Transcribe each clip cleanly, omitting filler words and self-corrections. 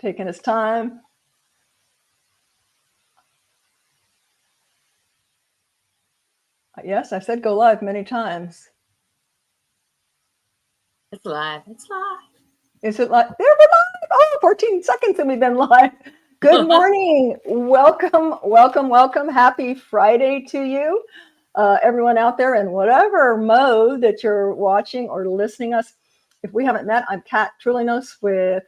taking his time. Yes, I've said go live many times. It's live. It's live. Is it live? There we're live. Oh, 14 seconds and we've been live. Good morning. Welcome. Happy Friday to you. Everyone out there in whatever mode that you're watching or listening us. If we haven't met, I'm Kat Trulinos with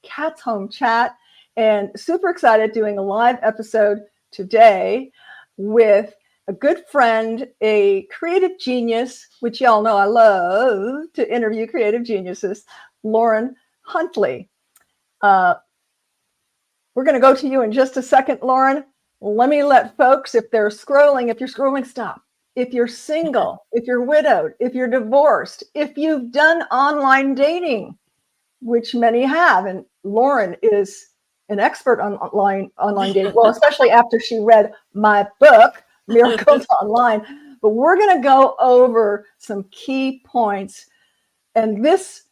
Kat's Home Chat, and super excited doing a live episode today with a good friend, a creative genius, which y'all know I love to interview creative geniuses, Lauren Huntley. We're going to go to you in just a second, Lauren. Let me let folks, if you're scrolling, stop. If you're single, if you're widowed, if you're divorced, if you've done online dating, which many have, and Lauren is an expert on online dating, well, especially after she read my book, Miracles Online. But we're going to go over some key points, and this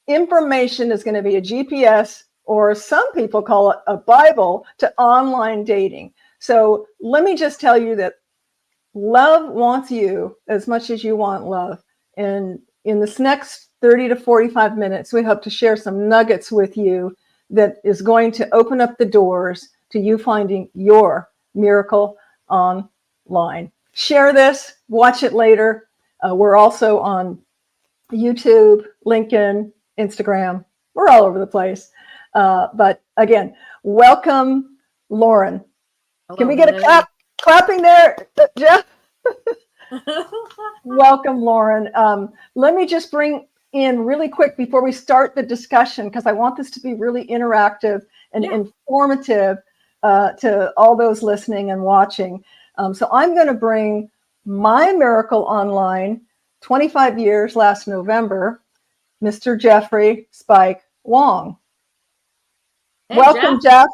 information is going to be a GPS, or some people call it a Bible, to online dating. So let me just tell you that love wants you as much as you want love. And in this next 30 to 45 minutes, we hope to share some nuggets with you that is going to open up the doors to you finding your miracle online. Share this, watch it later. We're also on YouTube, LinkedIn, Instagram. We're all over the place. But again, welcome, Lauren. Hello, Can we get a clapping there, Jeff? Welcome, Lauren. Let me just bring in really quick before we start the discussion, because I want this to be really interactive and informative to all those listening and watching. So I'm going to bring my Miracle Online, 25 years last November, Mr. Jeffrey Spike Wong. Hey, welcome, Jeff.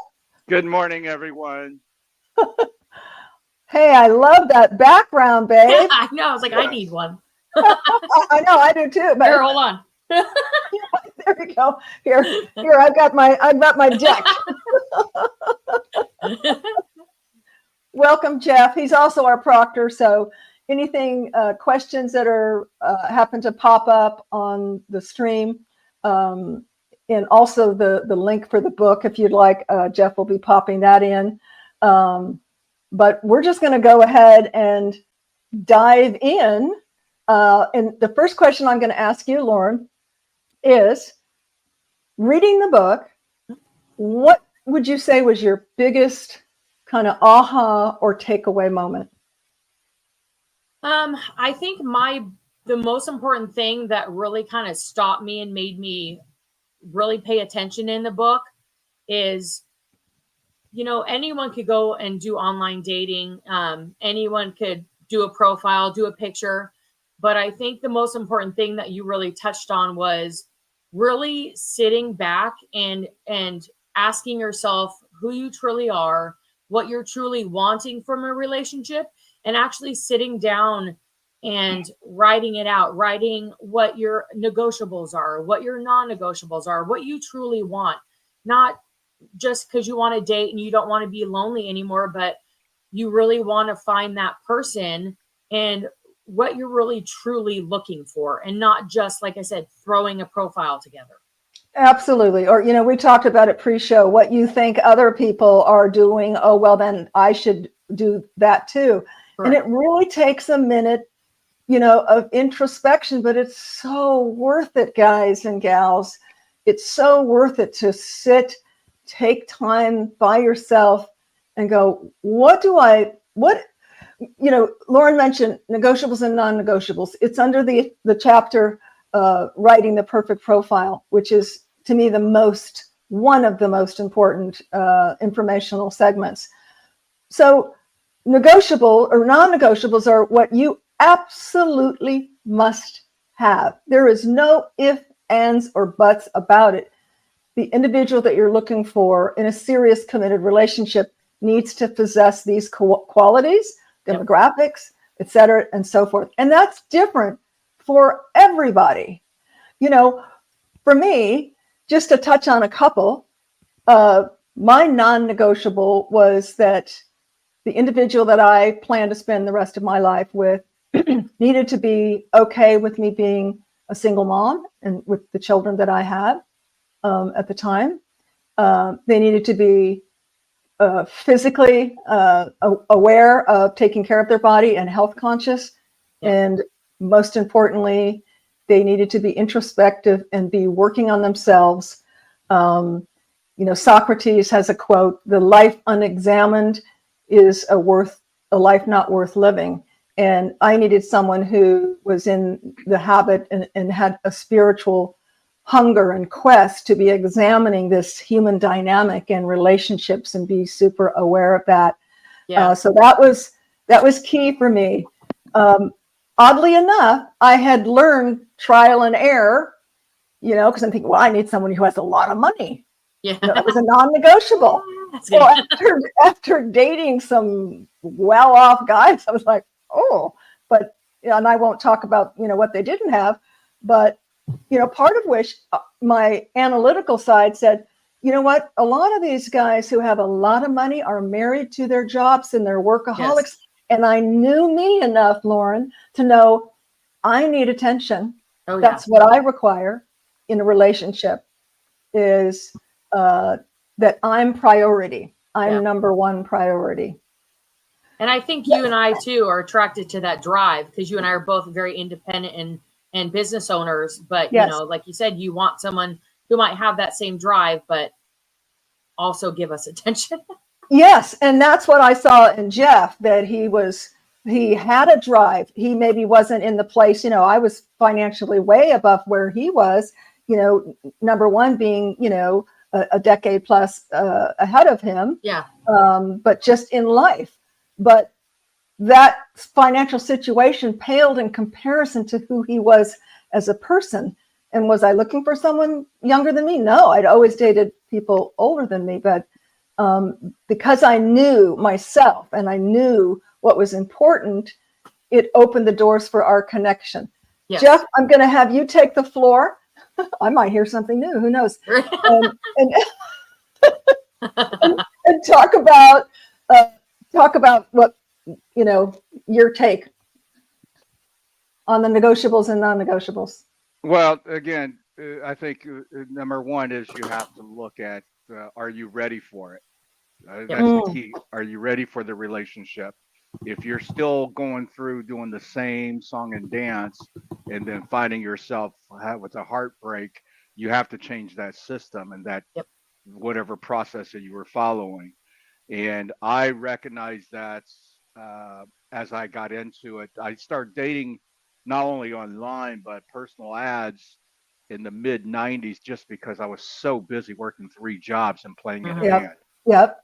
Good morning, everyone. Hey, I love that background, babe. Yeah, I know. I was like, I need one. I know, I do too. But here, hold on. There we go. Here, I've got my deck. Welcome, Jeff. He's also our proctor. So anything, questions that are happen to pop up on the stream, and also the link for the book, if you'd like, Jeff will be popping that in. But we're just going to go ahead and dive in. And the first question I'm going to ask you, Lauren, is, reading the book, what would you say was your biggest kind of aha or takeaway moment? I think the most important thing that really kind of stopped me and made me really pay attention in the book is, anyone could go and do online dating. Anyone could do a profile, do a picture. But I think the most important thing that you really touched on was really sitting back and asking yourself who you truly are, what you're truly wanting from a relationship, and actually sitting down and writing it out, writing what your negotiables are, what your non-negotiables are, what you truly want. Not just because you want to date and you don't want to be lonely anymore, but you really want to find that person and what you're really truly looking for, and not just, like I said, throwing a profile together. Absolutely. Or, we talked about it pre-show, what you think other people are doing. Oh, well, then I should do that too. Correct. And it really takes a minute, of introspection, but it's so worth it, guys and gals. It's so worth it to sit, take time by yourself and go, Lauren mentioned negotiables and non-negotiables. It's under the chapter, writing the perfect profile, which is, to me, one of the most important informational segments. So negotiable or non-negotiables are what you absolutely must have. There is no ifs, ands, or buts about it. The individual that you're looking for in a serious, committed relationship needs to possess these qualities, demographics, et cetera, and so forth. And that's different for everybody. For me, just to touch on a couple, my non-negotiable was that the individual that I plan to spend the rest of my life with needed to be okay with me being a single mom and with the children that I had at the time. They needed to be physically aware of taking care of their body and health conscious. Yeah. And most importantly, they needed to be introspective and be working on themselves. Socrates has a quote: "The life unexamined is a life not worth living." And I needed someone who was in the habit and had a spiritual hunger and quest to be examining this human dynamic and relationships and be super aware of that. Yeah. So that was key for me. Oddly enough, I had learned trial and error, because I'm thinking, well, I need someone who has a lot of money. Yeah. That was a non-negotiable. That's So good. after dating some well-off guys, I was like, oh, but, and I won't talk about, what they didn't have, but, part of which my analytical side said, you know what, a lot of these guys who have a lot of money are married to their jobs and they're workaholics. Yes. And I knew me enough, Lauren, to know I need attention. Oh, yeah. That's what I require in a relationship, is that I'm priority. I'm number one priority. And I think you and I too are attracted to that drive, because you and I are both very independent and business owners. But, Yes. Like you said, you want someone who might have that same drive, but also give us attention. Yes. And that's what I saw in Jeff, that he had a drive. He maybe wasn't in the place, I was financially way above where he was, number one being, a decade plus ahead of him. Yeah. But just in life. But that financial situation paled in comparison to who he was as a person. And was I looking for someone younger than me? No, I'd always dated people older than me. But because I knew myself and I knew what was important, it opened the doors for our connection. Yes. Jeff, I'm going to have you take the floor. I might hear something new. Who knows? And talk about what, your take on the negotiables and non-negotiables. Well, again, I think number one is you have to look at, are you ready for it? That's the key. Are you ready for the relationship? If you're still going through doing the same song and dance and then finding yourself with a heartbreak, you have to change that system and that whatever process that you were following. And I recognized that as I got into it. I started dating not only online, but personal ads in the mid 90s, just because I was so busy working 3 jobs and playing in a band. Yep.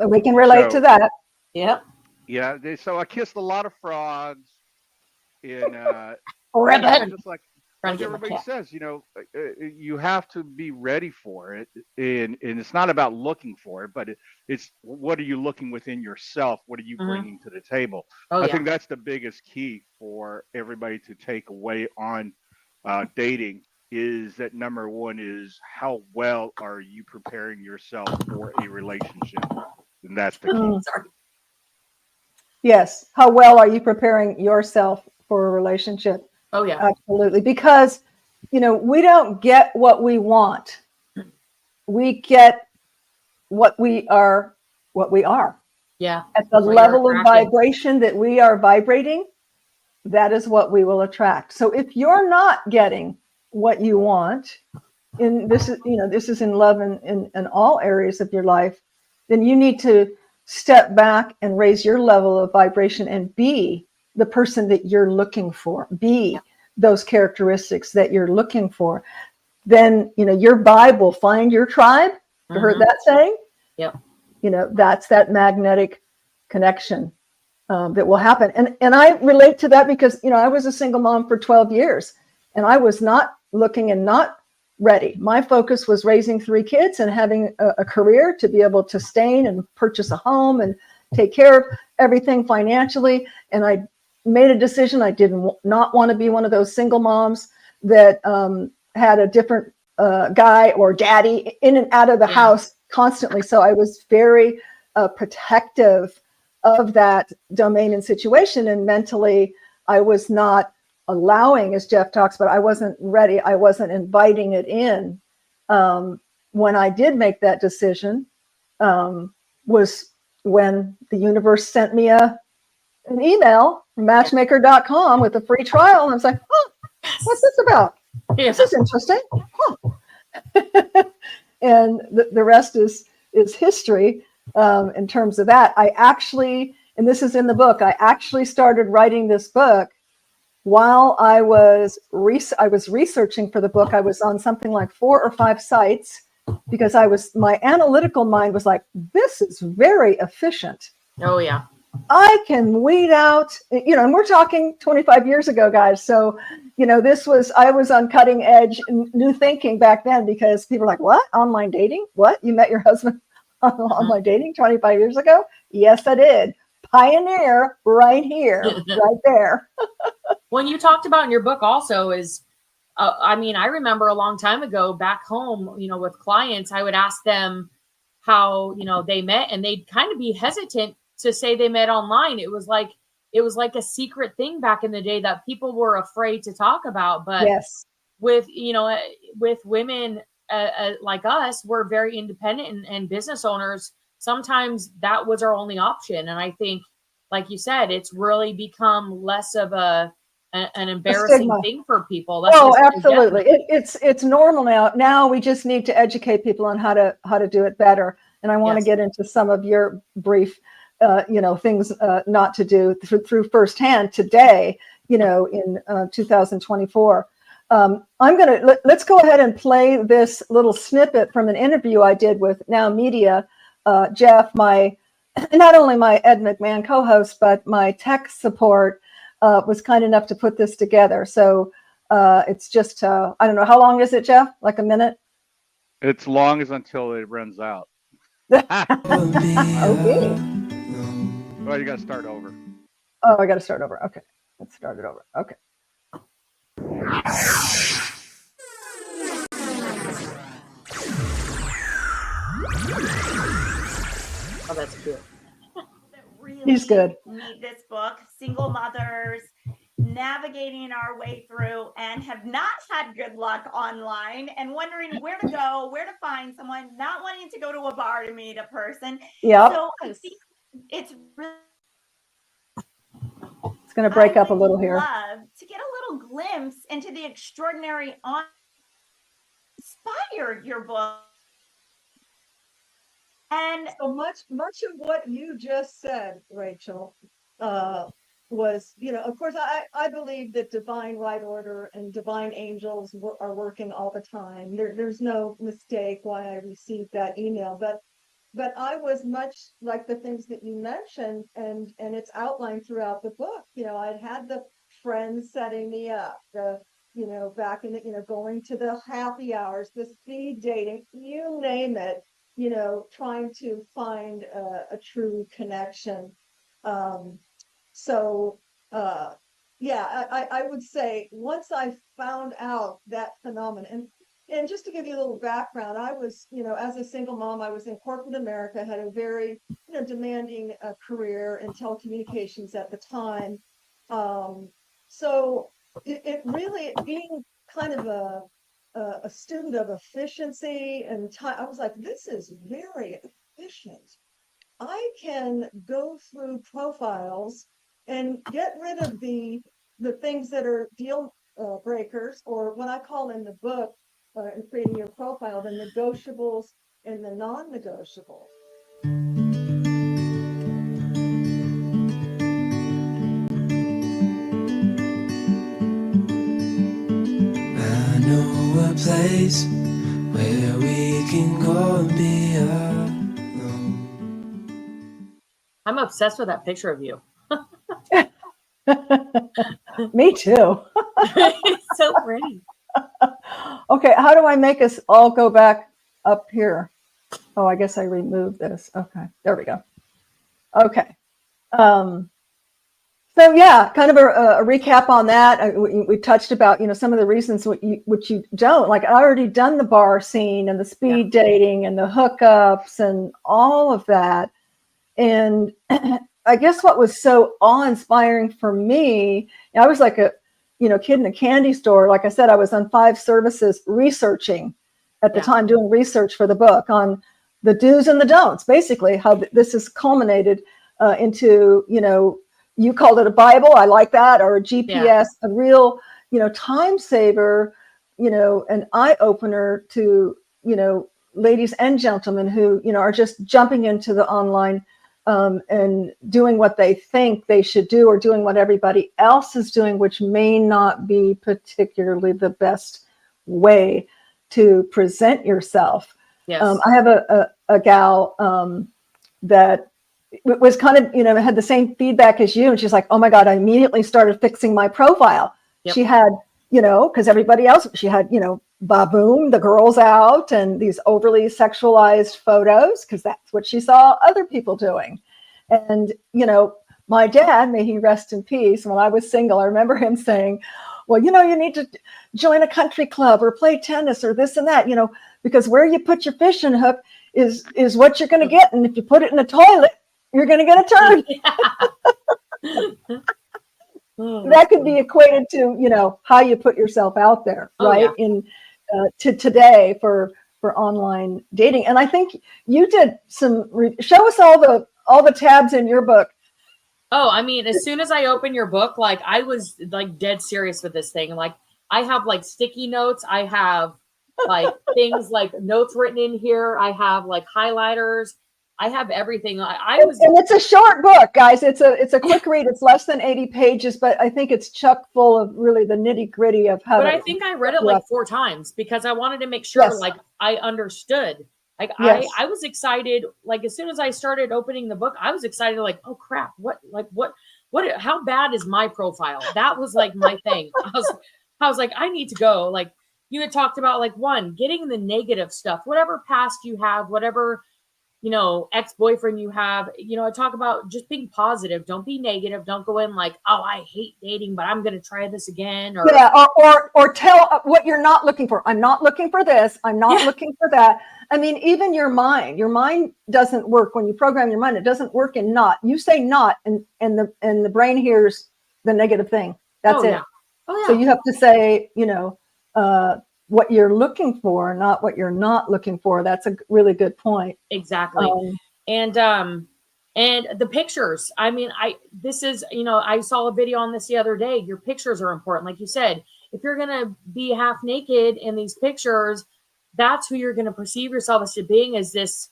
We can relate to that. Yep. Yeah. So I kissed a lot of frogs in just like everybody says, you have to be ready for it. And it's not about looking for it, but it's what are you looking within yourself? What are you bringing to the table? I think that's the biggest key for everybody to take away on dating, is that number one is how well are you preparing yourself for a relationship? And that's the key. Yes. How well are you preparing yourself for a relationship? Oh, yeah. Absolutely. Because, we don't get what we want. We get what we are. Yeah. At the level of vibration that we are vibrating, that is what we will attract. So if you're not getting what you want, and this is in love and in all areas of your life, then you need to step back and raise your level of vibration and be the person that you're looking for. Be those characteristics that you're looking for. Then, your vibe will find your tribe. You heard that saying? Yep. That's that magnetic connection that will happen. And I relate to that because, I was a single mom for 12 years and I was not looking and not ready. My focus was raising 3 kids and having a career to be able to sustain and purchase a home and take care of everything financially. And I made a decision. I did not want to be one of those single moms that had a different guy or daddy in and out of the house constantly. So I was very protective of that domain and situation, and mentally I was not allowing, as Jeff talks about, I wasn't ready. I wasn't inviting it in. When I did make that decision, was when the universe sent me an email from matchmaker.com with a free trial. And I was like, oh, what's this about? Yeah. This is interesting. Huh. And the rest is history in terms of that. I actually, and this is in the book, I actually started writing this book while I was researching for the book. I was on something like 4 or 5 sites because my analytical mind was like, this is very efficient. Oh yeah. I can weed out, and we're talking 25 years ago, guys. So, I was on cutting edge new thinking back then, because people were like, what? Online dating? What? You met your husband on online dating 25 years ago? Yes, I did. Pioneer right here, right there. When you talked about in your book also is, I remember a long time ago back home, with clients, I would ask them how, they met, and they'd kind of be hesitant to say they met online. It was like a secret thing back in the day that people were afraid to talk about. But yes, with women like us, we're very independent and business owners. Sometimes that was our only option. And I think, like you said, it's really become less of an embarrassing thing for people. Absolutely. It's normal now. Now we just need to educate people on how to do it better. And I want to get into some of your brief things not to do through firsthand today, in 2024. Let's go ahead and play this little snippet from an interview I did with Now Media. Jeff, not only my Ed McMahon co-host, but my tech support was kind enough to put this together. So it's just, I don't know, how long is it, Jeff? Like a minute? It's long as until it runs out. Okay. Well, you got to start over. Oh, I got to start over. Okay. Let's start it over. Okay. Oh, that's cute. Really He's good. Need this book, single mothers navigating our way through and have not had good luck online and wondering where to go, where to find someone, not wanting to go to a bar to meet a person. Yeah. So I think it's really, it's going to break up a little here. Love to get a little glimpse into the extraordinary inspired your book. And so much of what you just said, Rachel, was, of course, I believe that divine right order and divine angels are working all the time. There's no mistake why I received that email, but I was much like the things that you mentioned, and it's outlined throughout the book. I'd had the friends setting me up, back in the, going to the happy hours, the speed dating, you name it, trying to find a true connection. I would say once I found out that phenomenon, and just to give you a little background, I was, as a single mom, I was in corporate America, had a very, demanding career in telecommunications at the time. So it really, being kind of a student of efficiency and time, I was like, this is very efficient. I can go through profiles and get rid of the things that are deal breakers, or what I call in the book, in creating your profile, the negotiables and the non-negotiables. I know a place where we can go and be alone. I'm obsessed with that picture of you. Me too. It's so pretty. Okay, how do I make us all go back up here? Oh, I guess I removed this. Okay, there we go. Okay. So yeah, kind of a recap on that. We touched about, some of the reasons which you don't like. I already done the bar scene and the speed dating and the hookups and all of that. And I guess what was so awe-inspiring for me, I was like a, kid in a candy store. Like I said, I was on 5 services researching at the time, doing research for the book on the do's and the don'ts, basically how this has culminated into, you called it a Bible. I like that. Or a GPS, a real, time saver, an eye opener to, ladies and gentlemen who, are just jumping into the online and doing what they think they should do, or doing what everybody else is doing, which may not be particularly the best way to present yourself. Yes. I have a gal that was kind of, had the same feedback as you. And she's like, oh my God, I immediately started fixing my profile. She had, because everybody else, she had, baboom, the girls out, and these overly sexualized photos, because that's what she saw other people doing. And, my dad, may he rest in peace, when I was single, I remember him saying, well, you need to join a country club or play tennis or this and that, because where you put your fishing hook is what you're going to get. And if you put it in the toilet, you're going to get a turn. That could be equated to, how you put yourself out there, right? In to today for online dating. And I think you did show us all the tabs in your book. Oh, I mean, as soon as I opened your book, like I was like dead serious with this thing. Like I have like sticky notes. I have like things like notes written in here. I have like highlighters. I have everything. And it's a short book, guys. It's a quick read. It's less than 80 pages, but I think it's chock full of really the nitty gritty of how. But I think I read it like 4 times because I wanted to make sure like I understood. Like I was excited. Like as soon as I started opening the book, I was excited. Like, oh crap! What? How bad is my profile? That was like my thing. I was like, I need to go. Like you had talked about, like getting the negative stuff, whatever past you have, whatever ex-boyfriend you have, I talk about just being positive. Don't be negative. Don't go in like, oh, I hate dating, but I'm going to try this again. Or tell what you're not looking for. I'm not looking for this. I'm not looking for that. I mean, even your mind doesn't work when you program your mind. It doesn't work in not. You say not, and the brain hears the negative thing. That's it. Oh, yeah. So you have to say, what you're looking for, not what you're not looking for. That's a really good point. Exactly. And the pictures. I mean, I saw a video on this the other day. Your pictures are important. Like you said, if you're going to be half naked in these pictures, that's who you're going to perceive yourself as to being, as this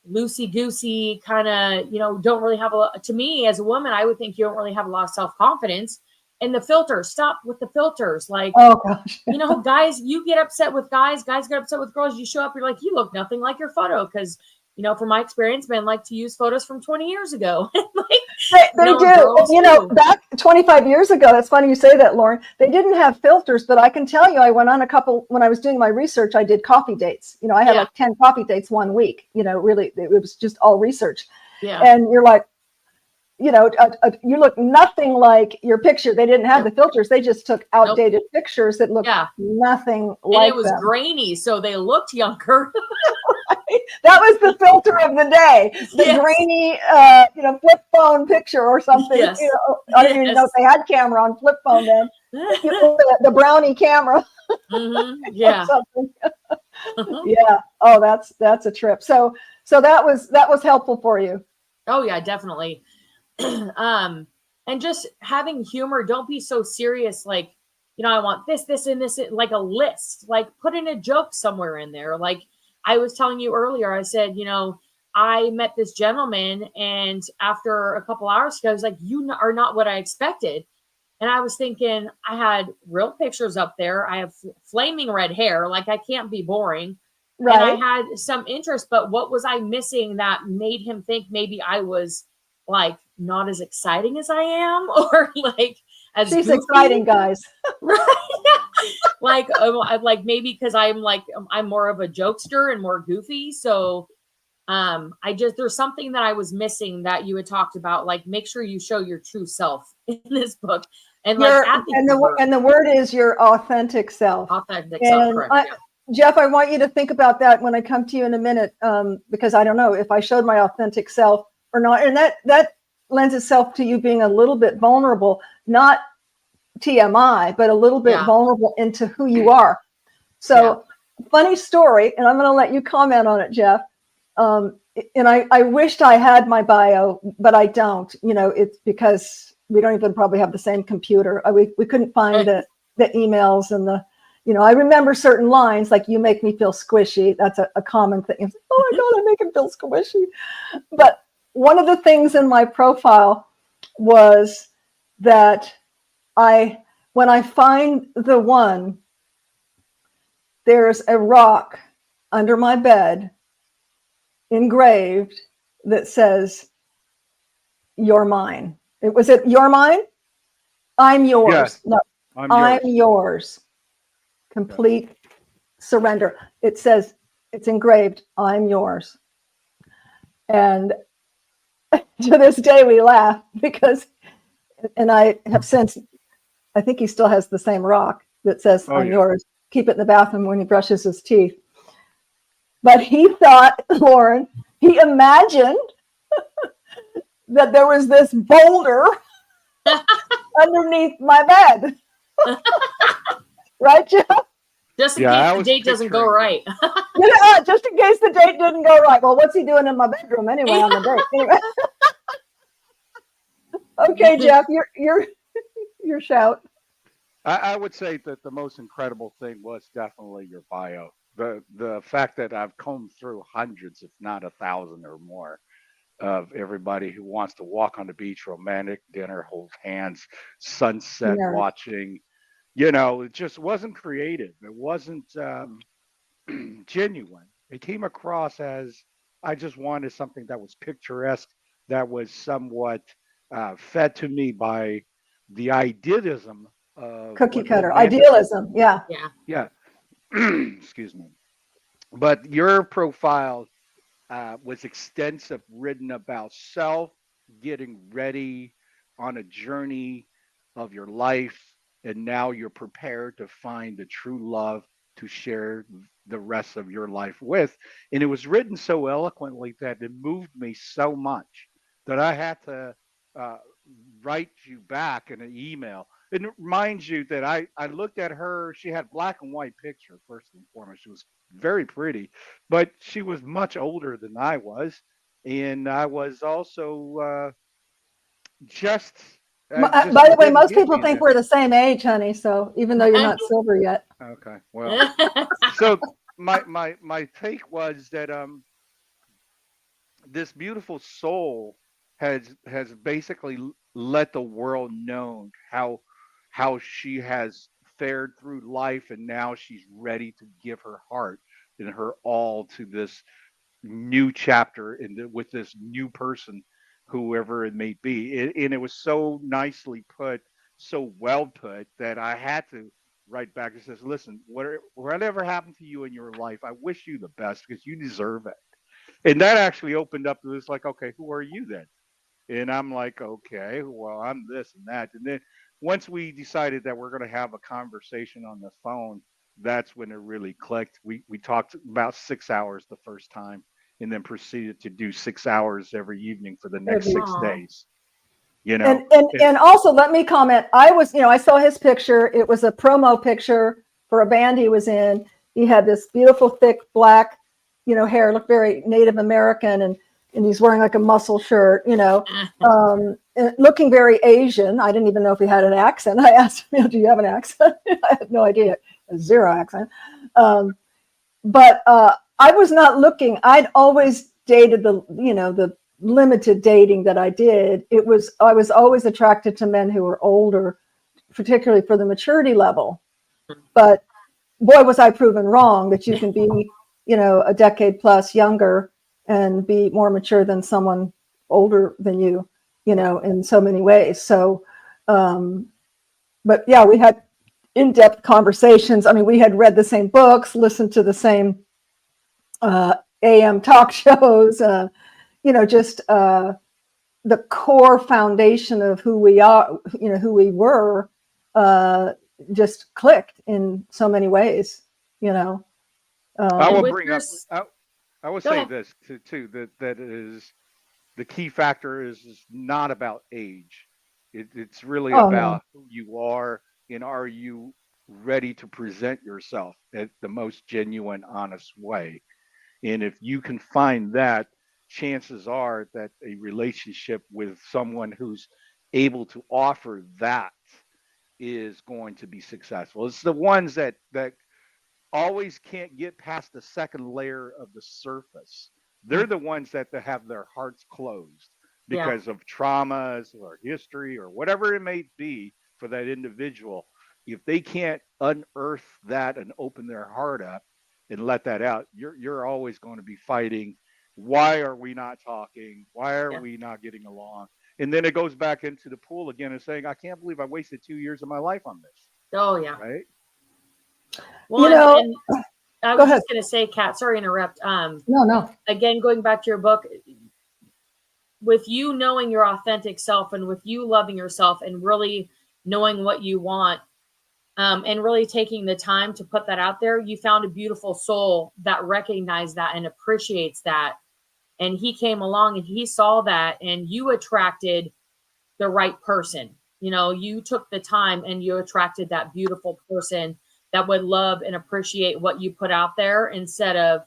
loosey-goosey kind of, don't really have to me as a woman, I would think you don't really have a lot of self-confidence. And the filters, stop with the filters. Like, oh gosh, guys, you get upset with guys get upset with girls. You show up, you're like, you look nothing like your photo. Cause from my experience, men like to use photos from 20 years ago. They do. Back 25 years ago, that's funny you say that, Lauren, they didn't have filters, but I can tell you, I went on a couple, when I was doing my research, I did coffee dates. I had like 10 coffee dates one week, really, it was just all research. Yeah. And you're like, you look nothing like your picture. They didn't have the filters. They just took outdated pictures that looked nothing like them. And it was grainy, so they looked younger. That was the filter of the day. The grainy, flip phone picture or something. Yes. I don't even know if they had camera on flip phone then. The brownie camera. Mm-hmm. Yeah. Yeah. Oh, that's a trip. So that was helpful for you. Oh yeah, definitely. And just having humor. Don't be so serious. Like, I want this, and this, like a list, like put in a joke somewhere in there. Like I was telling you earlier, I said, I met this gentleman, and after a couple hours ago, I was like, you are not what I expected. And I was thinking, I had real pictures up there. I have flaming red hair. Like I can't be boring. Right. And I had some interest, but what was I missing that made him think maybe I was like not as exciting as I am, or like as she's goofy. Exciting, guys. Like maybe because I'm more of a jokester and more goofy. So There's something that I was missing that you had talked about, like make sure you show your true self in this book. And and the word is your authentic self. Authentic self, correct. Jeff, I want you to think about that when I come to you in a minute, because I don't know if I showed my authentic self or not. And that lends itself to you being a little bit vulnerable, not TMI, but a little bit vulnerable into who you are. So funny story, and I'm going to let you comment on it, Jeff. And I wished I had my bio, but I don't. It's because we don't even probably have the same computer. We couldn't find the emails and I remember certain lines like, you make me feel squishy. That's a common thing. It's like, oh my God, I make him feel squishy. But one of the things in my profile was that when I find the one, there's a rock under my bed engraved that says, "You're mine." Was it "You're mine"? I'm yours. Yes, No, I'm yours. Complete surrender. It says, it's engraved, "I'm yours." And to this day we laugh because, and I have since, I think he still has the same rock that says, "I'm yours." Keep it in the bathroom when he brushes his teeth. But he thought, Lauren, he imagined that there was this boulder underneath my bed. Right, Jeff? Just in case the date doesn't go right. Just in case the date didn't go right. Well, what's he doing in my bedroom anyway on the date? Anyway. Okay, Jeff, your shout. I would say that the most incredible thing was definitely your bio. The fact that I've combed through hundreds, if not 1,000 or more, of everybody who wants to walk on the beach, romantic dinner, hold hands, sunset watching. It just wasn't creative. It wasn't genuine. It came across as I just wanted something that was picturesque, that was somewhat fed to me by the idealism of cookie cutter idealism. Yeah. Excuse me. But your profile was extensive, written about self, getting ready on a journey of your life, and now you're prepared to find the true love to share the rest of your life with. And it was written so eloquently that it moved me so much that I had to write you back in an email. It reminds you that I looked at her. She had black and white picture, first and foremost. She was very pretty, but she was much older than I was. And I was also just... By the way, most people think we're the same age, honey. So even though you're not silver yet. Okay. Well, so my take was that this beautiful soul has basically let the world know how she has fared through life, and now she's ready to give her heart and her all to this new chapter with this new person, whoever it may be. And it was so nicely put, so well put, that I had to write back and says, "Listen, whatever happened to you in your life, I wish you the best because you deserve it." And that actually opened up to this, like, okay, who are you then? And I'm like, okay, well, I'm this and that. And then once we decided that we're going to have a conversation on the phone, that's when it really clicked. We talked about 6 hours the first time, and then proceeded to do 6 hours every evening for the next 6 days. And also let me comment. I saw his picture. It was a promo picture for a band he was in. He had this beautiful, thick, black, hair, looked very Native American, and he's wearing like a muscle shirt, and looking very Asian. I didn't even know if he had an accent. I asked him, "Do you have an accent?" I had no idea. Zero accent. But I was not looking. I'd always dated the limited dating that I did. I was always attracted to men who were older, particularly for the maturity level. But boy, was I proven wrong that you can be, a decade plus younger and be more mature than someone older than you, in so many ways. So, but yeah, we had in-depth conversations. I mean, we had read the same books, listened to the same AM talk shows, just the core foundation of who we are, who we were, just clicked in so many ways, I will with bring your up. I will Go say ahead. this too. That is the key factor is not about age. It's really Oh no. about who you are and are you ready to present yourself at the most genuine, honest way. And if you can find that, chances are that a relationship with someone who's able to offer that is going to be successful. It's the ones that always can't get past the second layer of the surface. They're the ones that have their hearts closed Yeah. because of traumas or history or whatever it may be for that individual. If they can't unearth that and open their heart up and let that out, you're always going to be fighting. Why are we not talking? Why are Yeah. we not getting along? And then it goes back into the pool again and saying, I can't believe I wasted 2 years of my life on this. Oh yeah. Right? Well, and I go was ahead. just going to say, Kat, sorry to interrupt. No. Again, going back to your book, with you knowing your authentic self and with you loving yourself and really knowing what you want, and really taking the time to put that out there, you found a beautiful soul that recognized that and appreciates that. And he came along and he saw that, and you attracted the right person. You took the time and you attracted that beautiful person that would love and appreciate what you put out there, instead of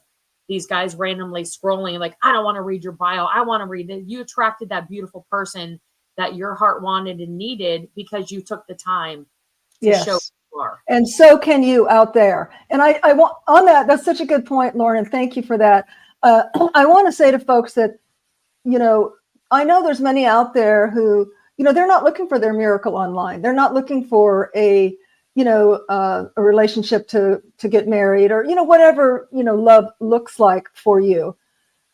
these guys randomly scrolling like, I don't want to read your bio. I want to read it. You attracted that beautiful person that your heart wanted and needed because you took the time to show Yes. who you are. And so can you out there. And I want on that's such a good point, Lauren, and thank you for that. I want to say to folks that, I know there's many out there who, they're not looking for their miracle online. They're not looking for a relationship to get married, or, whatever, love looks like for you.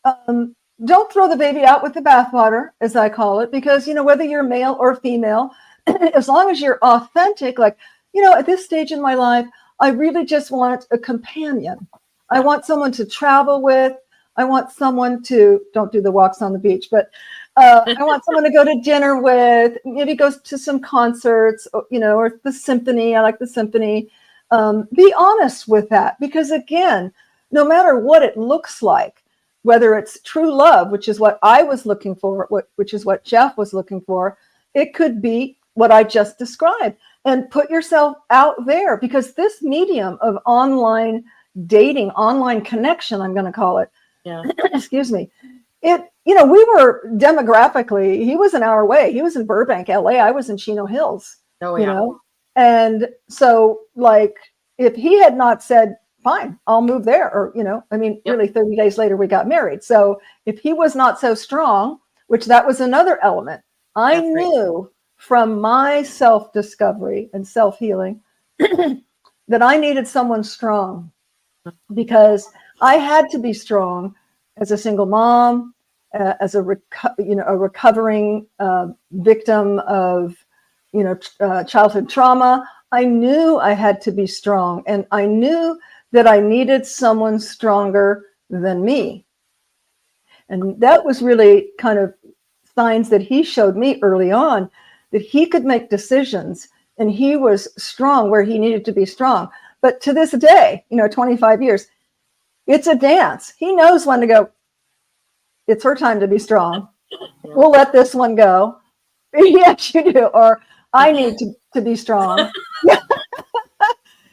Don't throw the baby out with the bathwater, as I call it, because, whether you're male or female, as long as you're authentic, like, at this stage in my life, I really just want a companion. I want someone to travel with. I want someone to, don't do the walks on the beach, but I want someone to go to dinner with, maybe go to some concerts, or the symphony. I like the symphony. Be honest with that, because again, no matter what it looks like, whether it's true love, which is what I was looking for, which is what Jeff was looking for, it could be what I just described. And put yourself out there, because this medium of online dating, online connection, I'm going to call it, excuse me, we were demographically, he was an hour away. He was in Burbank, LA. I was in Chino Hills, and so like, if he had not said, fine, I'll move there, or, really 30 days later, we got married. So if he was not so strong, which that was another element, I knew from my self-discovery and self-healing that I needed someone strong, because I had to be strong as a single mom, as a recovering victim of, childhood trauma. I knew I had to be strong, and I knew that I needed someone stronger than me. And that was really kind of signs that he showed me early on, that he could make decisions and he was strong where he needed to be strong. But to this day, 25 years, it's a dance. He knows when to go, it's her time to be strong. We'll let this one go. Yes, you do. Or I need to be strong.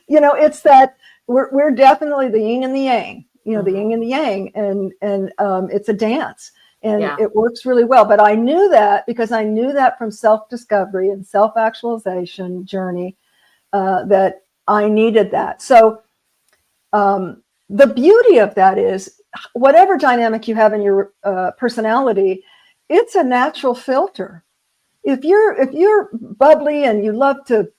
It's that we're definitely the yin and the yang, the yin and the yang, and it's a dance. And it works really well. But I knew that because I knew that from self-discovery and self-actualization journey, that I needed that. So the beauty of that is, whatever dynamic you have in your personality, it's a natural filter. If you're bubbly and you love to,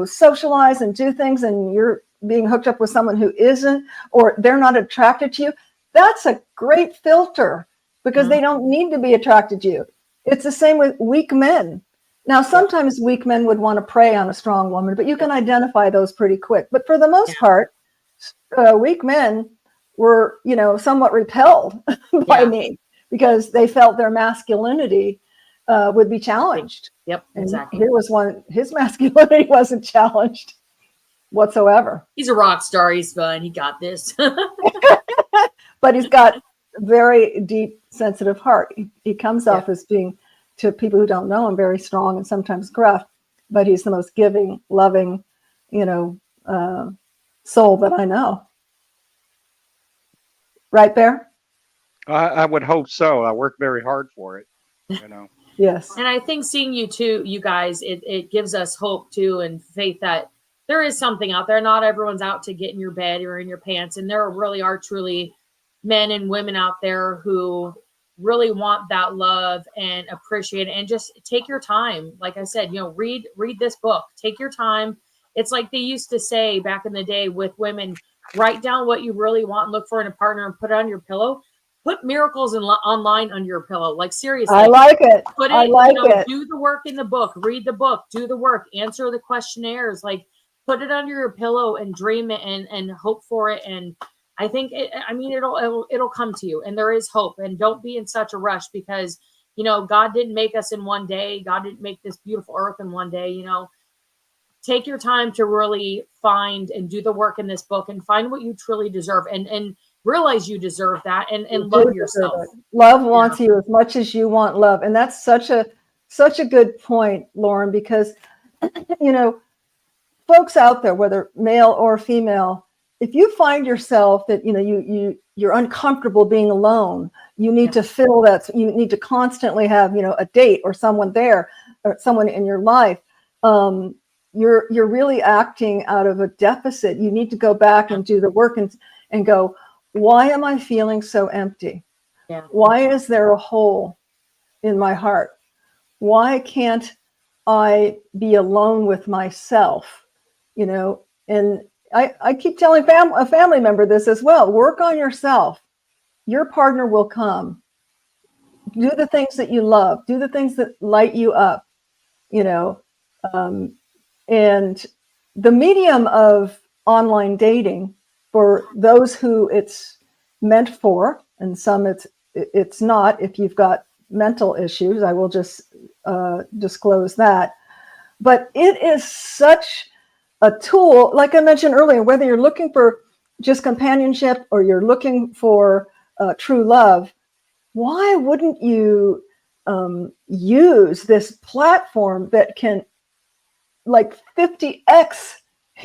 socialize and do things, and you're being hooked up with someone who isn't, or they're not attracted to you, that's a great filter, because they don't need to be attracted to you. It's the same with weak men. Now, sometimes weak men would want to prey on a strong woman, but you can identify those pretty quick. But for the most part, weak men were, you know, somewhat repelled by Yeah. me because they felt their masculinity would be challenged. Yep, And exactly. here was one, his masculinity wasn't challenged whatsoever. He's a rock star. He's fun. He got this. But he's got a very deep, sensitive heart. He comes off as being, to people who don't know him, very strong and sometimes gruff, but he's the most giving, loving, you know, soul that I know. Right, Bear? I would hope so. I work very hard for it, you know. Yes. And I think seeing you too, you guys, it gives us hope too and faith that there is something out there. Not everyone's out to get in your bed or in your pants. And there really are truly men and women out there who really want that love and appreciate it. And just take your time. Like I said, you know, read this book. Take your time. It's like they used to say back in the day with women, write down what you really want and look for in a partner and put it on your pillow. Put miracles online on your pillow. Like seriously. I like it. Put it, I like it. do the work in the book, read the book, do the work, answer the questionnaires, like put it under your pillow and dream it and hope for it. And I think it'll come to you, and there is hope. And don't be in such a rush because, you know, God didn't make us in one day. God didn't make this beautiful earth in one day. You know, take your time to really find and do the work in this book and find what you truly deserve and realize you deserve that and love yourself. Love wants you as much as you want love. And that's such a good point, Lauren, because, you know, folks out there, whether male or female, if you find yourself that, you know, you're uncomfortable being alone, you need to fill that, you need to constantly have, you know, a date or someone there or someone in your life. You're really acting out of a deficit. You need to go back and do the work and go, why am I feeling so empty? Yeah. Why is there a hole in my heart? Why can't I be alone with myself? You know, and I keep telling a family member this as well. Work on yourself. Your partner will come. Do the things that you love. Do the things that light you up, you know. And the medium of online dating, for those who it's meant for, and some it's not. If you've got mental issues, I will just disclose that. But it is such a tool, like I mentioned earlier, whether you're looking for just companionship or you're looking for true love, why wouldn't you use this platform that can like 50x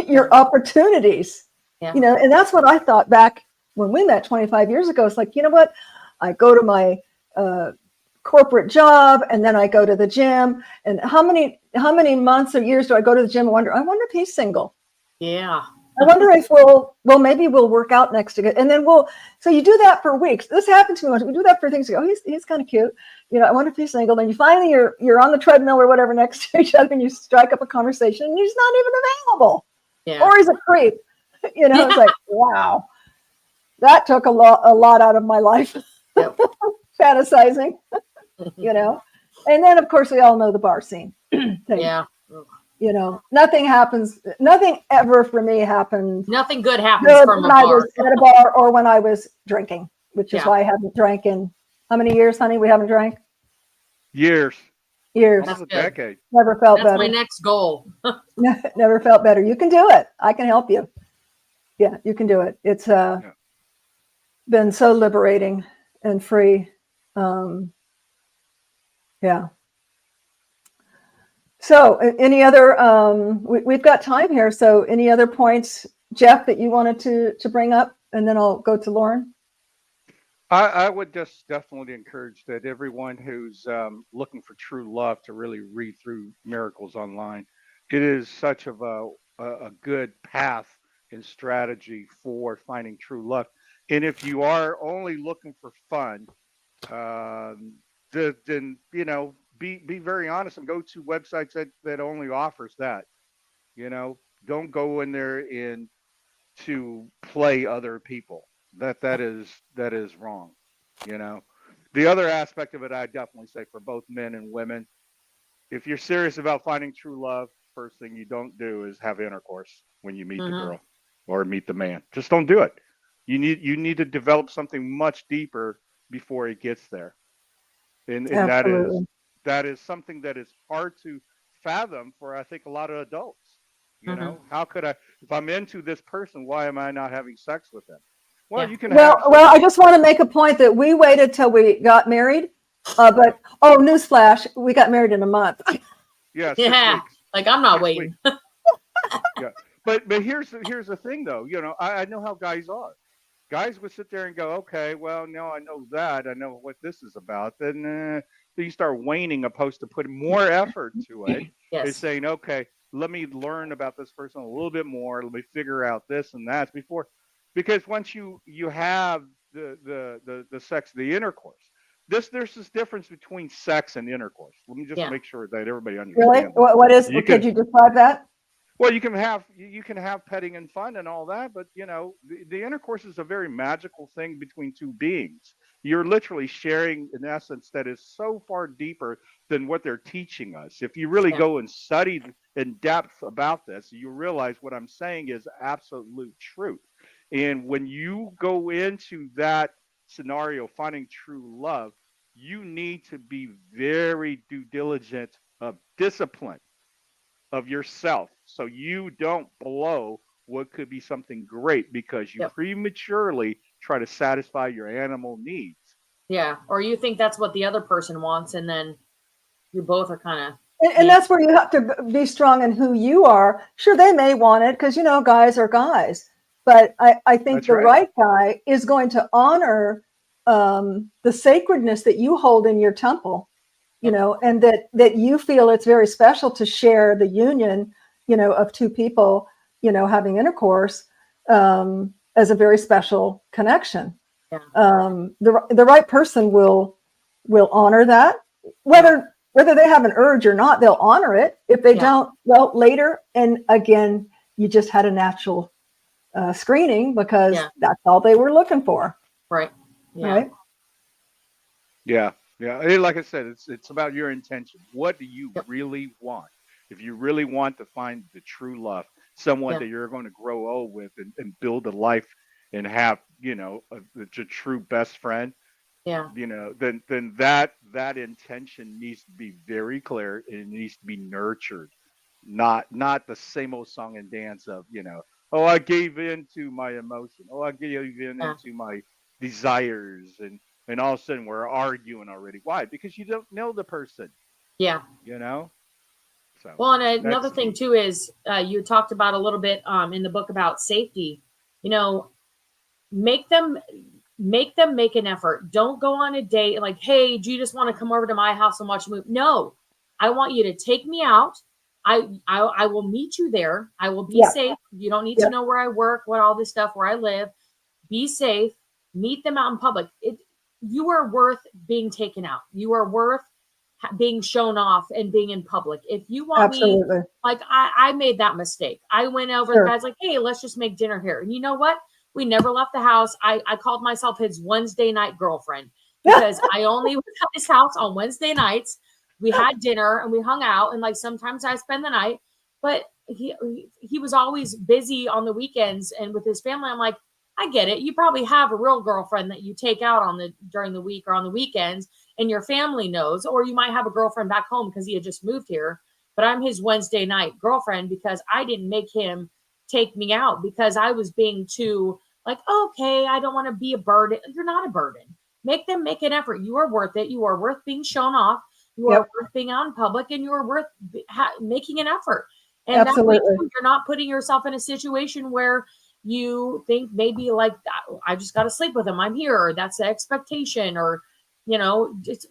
your opportunities? Yeah. You know, and that's what I thought back when we met 25 years ago. It's like, you know what? I go to my corporate job and then I go to the gym. And how many months or years do I go to the gym and I wonder if he's single. Yeah. I wonder if maybe we'll work out next to it. And then so you do that for weeks. This happened to me once. We do that for things. He's kind of cute. You know, I wonder if he's single. Then you finally you're on the treadmill or whatever next to each other and you strike up a conversation and he's not even available. Yeah. Or he's a creep. You know, it's like, wow, that took a lot out of my life. Yep. Fantasizing, you know. And then of course we all know the bar scene thing. Yeah. You know, nothing ever for me happened. Nothing good happens from a I bar. was at a bar or when I was drinking, which is why I haven't drank in how many years, honey? We haven't drank? Years. That's Almost a good. decade. Never felt That's better. my next goal. Never felt better. You can do it. I can help you. Yeah, you can do it. It's been so liberating and free. Yeah. So any other, we've got time here. So any other points, Jeff, that you wanted to bring up? And then I'll go to Lauren. I would just definitely encourage that everyone who's looking for true love to really read through Miracles Online. It is such of a good path and strategy for finding true love. And if you are only looking for fun, then you know, be very honest and go to websites that only offers that. You know, don't go in there to play other people. That is wrong. You know, the other aspect of it, I definitely say for both men and women, if you're serious about finding true love, first thing you don't do is have intercourse when you meet the girl or meet the man. Just don't do it. You need to develop something much deeper before it gets there. And Absolutely. that is something that is hard to fathom for, I think, a lot of adults. You Mhm. know, how could I, if I'm into this person, why am I not having sex with them? Well, Yeah. you can Well, have well, I just want to make a point that we waited till we got married. But newsflash, we got married in a month. yeah, 6 Yeah. weeks. Like I'm not 6 waiting. weeks. Yeah. But here's the thing though, you know, I know how guys are. Guys would sit there and go, okay, well, no, I know that. I know what this is about. Then you start waning opposed to putting more effort to it. Is Yes. saying, okay, let me learn about this person a little bit more. Let me figure out this and that before, because once you have the sex, the intercourse, there's this difference between sex and intercourse. Let me just Yeah. make sure that everybody Really? understands that. What is? You Could can you describe that? well, you can have petting and fun and all that, but you know, the intercourse is a very magical thing between two beings. You're literally sharing an essence that is so far deeper than what they're teaching us. If you really Yeah. go and study in depth about this, you realize what I'm saying is absolute truth. And when you go into that scenario, finding true love, you need to be very due diligent of discipline of yourself so you don't blow what could be something great because you Yep. prematurely try to satisfy your animal needs. Yeah. Or you think that's what the other person wants, and then you both are kind of And that's where you have to be strong in who you are. Sure, they may want it because, guys are guys. But I think That's the right. right guy is going to honor the sacredness that you hold in your temple, and that you feel it's very special to share the union, of two people, having intercourse as a very special connection. Yeah. The right person will honor that, whether they have an urge or not. They'll honor it. If they don't, well, later. And again, you just had a natural screening because that's all they were looking for. Right. Yeah. Right. Yeah. Yeah. And like I said, it's about your intention. What do you Yep. really want? If you really want to find the true love, someone Yeah. that you're going to grow old with and build a life and have, a true best friend, Yeah. then that intention needs to be very clear and it needs to be nurtured, not the same old song and dance of, oh, I gave in to my emotion, oh, I gave in Yeah. into my desires, and all of a sudden we're arguing already. Why? Because you don't know the person, Yeah. you know. So Well, and another that's thing too is you talked about a little bit in the book about safety. Make them make an effort. Don't go on a date like, hey, do you just want to come over to my house and watch a movie? No, I want you to take me out. I will meet you there. I will be safe. You don't need to know where I work, what all this stuff, where I live. Be safe. Meet them out in public. You are worth being taken out. You are worth being shown off and being in public. If you want me, like I made that mistake. I went over, the guy's like, hey, let's just make dinner here. And you know what? We never left the house. I called myself his Wednesday night girlfriend because I only was at his house on Wednesday nights. We had dinner and we hung out, and like sometimes I spend the night, but he was always busy on the weekends and with his family. I'm like, I get it. You probably have a real girlfriend that you take out during the week or on the weekends, and your family knows, or you might have a girlfriend back home because he had just moved here. But I'm his Wednesday night girlfriend because I didn't make him take me out because I was being too like, okay, I don't want to be a burden. You're not a burden. Make them make an effort. You are worth it. You are worth being shown off. You are worth being out in public, and you are worth making an effort. And that way too, you're not putting yourself in a situation where you think maybe like, I just got to sleep with him. I'm here. Or that's the expectation. Or, just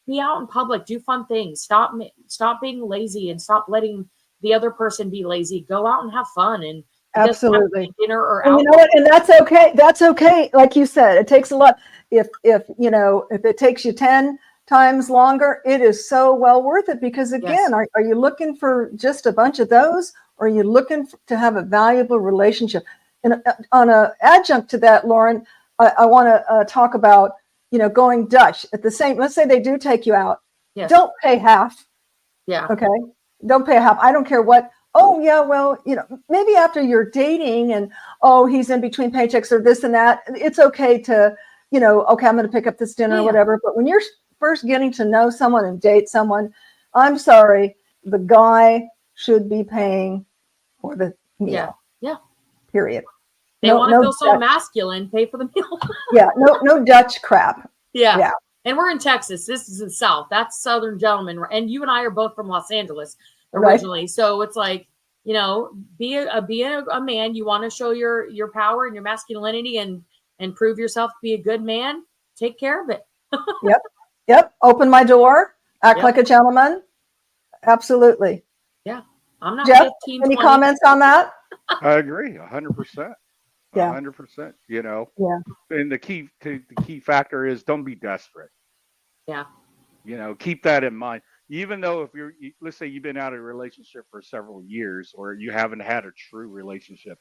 be out in public, do fun things. Stop being lazy and stop letting the other person be lazy. Go out and have fun. And absolutely dinner or and out. you know what? And that's okay. Like you said, it takes a lot. If it takes you 10 times longer, it is so well worth it because again, are you looking for just a bunch of those, or are you looking to have a valuable relationship? And on an adjunct to that, Lauren, I want to talk about, going Dutch at the same, let's say they do take you out. Don't pay half. Yeah. Okay. Don't pay half. I don't care what oh yeah, well, maybe after you're dating and, oh, he's in between paychecks or this and that, it's okay to, okay, I'm going to pick up this dinner or whatever. But when you're first getting to know someone and date someone, I'm sorry, the guy should be paying for the meal. Yeah. Period. They want to feel so masculine, pay for the meal. Yeah. No Dutch crap. Yeah. And we're in Texas. This is the South. That's Southern gentlemen. And you and I are both from Los Angeles originally. Right. So it's like, be a man. You want to show your power and your masculinity and prove yourself to be a good man. Take care of it. Yep. Open my door. Act like a gentleman. Absolutely. Yeah. I'm not Jeff, 15, any 20. comments on that? I agree 100%. Yeah. 100%, Yeah. And the key factor is don't be desperate. Yeah. Keep that in mind. Even though let's say you've been out of a relationship for several years, or you haven't had a true relationship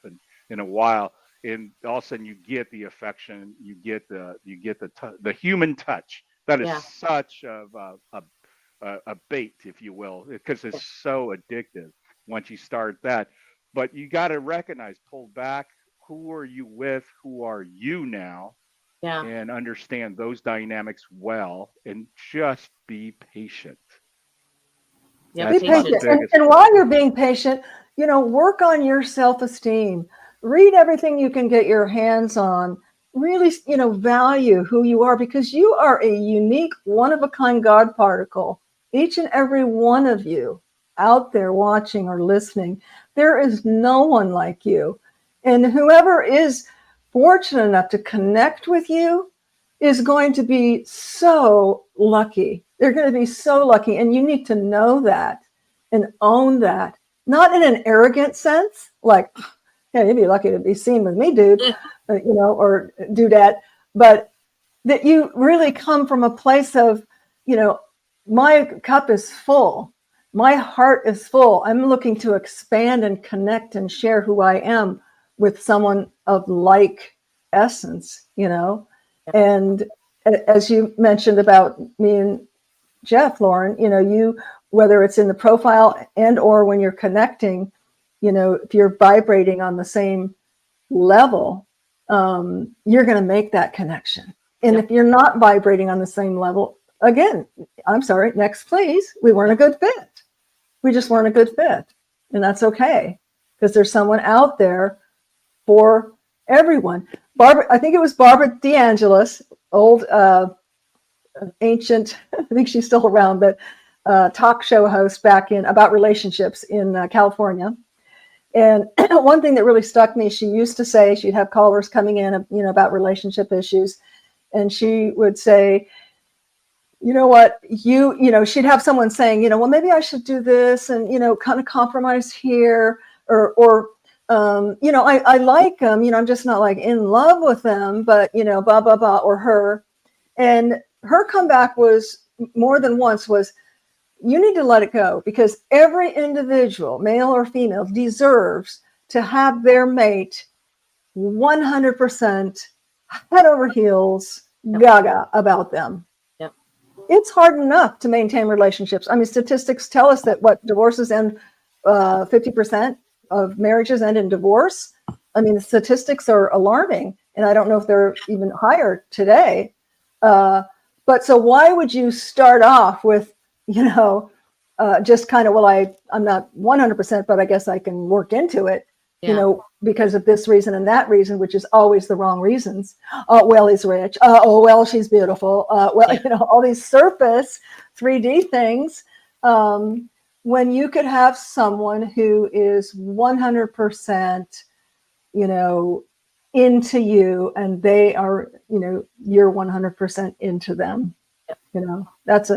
in a while, and all of a sudden you get the affection, you get the human touch. That is such a bait, if you will, because it's so addictive once you start that. But you got to recognize, pull back. Who are you with? Who are you now? Yeah. And understand those dynamics well, and just be patient. Yeah, be patient. And while you're being patient, work on your self-esteem. Read everything you can get your hands on. Really, value who you are, because you are a unique, one-of-a-kind God particle. Each and every one of you out there watching or listening, there is no one like you. And whoever is fortunate enough to connect with you is going to be so lucky. They're going to be so lucky. And you need to know that and own that, not in an arrogant sense, like, yeah, you'd be lucky to be seen with me, dude, or dudette, but that you really come from a place of, my cup is full. My heart is full. I'm looking to expand and connect and share who I am with someone of like essence, and as you mentioned about me and Jeff, Lauren, you, whether it's in the profile and or when you're connecting, if you're vibrating on the same level, you're going to make that connection. And if you're not vibrating on the same level, again, I'm sorry, next please, we weren't a good fit. We just weren't a good fit. And that's okay, because there's someone out there for everyone. Barbara, I think it was Barbara DeAngelis, old ancient, I think she's still around, but talk show host back about relationships in California. And one thing that really stuck me, she used to say, she'd have callers coming in, about relationship issues. And she would say, you know what, she'd have someone saying, well, maybe I should do this and, kind of compromise here, or I like them, I'm just not like in love with them, but, blah, blah, blah, or her. And her comeback was more than once was, you need to let it go, because every individual, male or female, deserves to have their mate 100% head over heels, gaga about them. Yep. It's hard enough to maintain relationships. I mean, statistics tell us that divorces end 50% of marriages end in divorce. I mean, the statistics are alarming, and I don't know if they're even higher today. But so why would you start off with, just kind of, well, I'm not 100%, but I guess I can work into it, because of this reason and that reason, which is always the wrong reasons. Oh, well, he's rich. Oh, well, she's beautiful. All these surface 3D things. When you could have someone who is 100%, into you, and they are, you're 100% into them. That's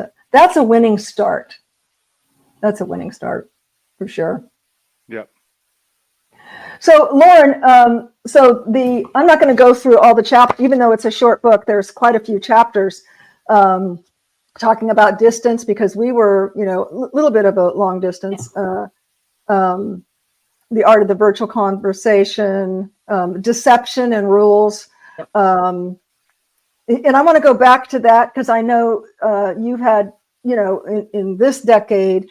a winning start. That's a winning start for sure. Yep. So Lauren, I'm not going to go through all the chapters, even though it's a short book. There's quite a few chapters talking about distance, because we were, a little bit of a long distance. The art of the virtual conversation, deception and rules. And I want to go back to that, because I know you've had, in this decade,